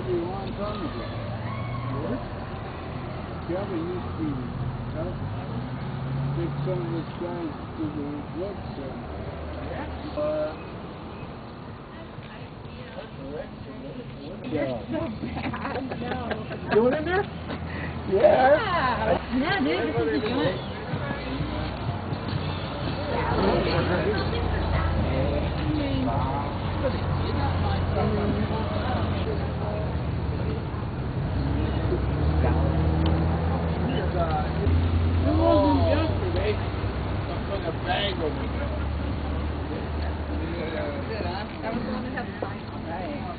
be a long time ago. What? Kevin used to help take some of his guys to the rec center. You're so bad. No. Doing it there? Yeah. Yeah, dude, this is the joint. It wasn't yesterday. I put a bag over there. That was the one that had the sign on. Right.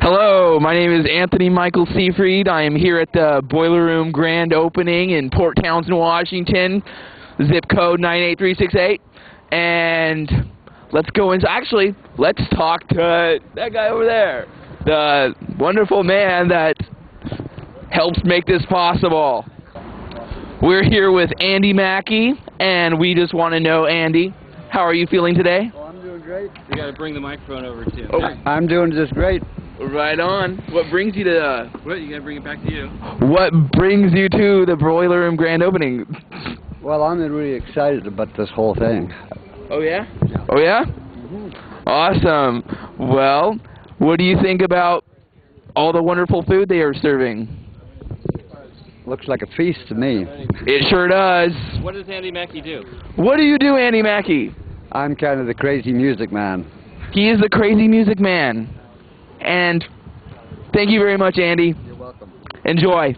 Hello, my name is Anthony Michael Seafried. I am here at the Boiler Room grand opening in Port Townsend, Washington, zip code 98368. And let's go into, actually, let's talk to that guy over there, the wonderful man that helps make this possible. We're here with Andy Mackey, and we just want to know, Andy, how are you feeling today? Oh, I'm doing great. We got to bring the microphone over to him. Oh. I'm doing just great. Right on. What brings you to What? You got to bring it back to you. what brings you to the Boiler Room grand opening? Well, I'm really excited about this whole thing. Oh yeah? Oh yeah? Awesome. Well, what do you think about all the wonderful food they are serving? Looks like a feast to me. It sure does. What does Andy Mackey do? What do you do, Andy Mackey? I'm kind of the crazy music man. He is the crazy music man. And thank you very much, Andy. You're welcome. Enjoy.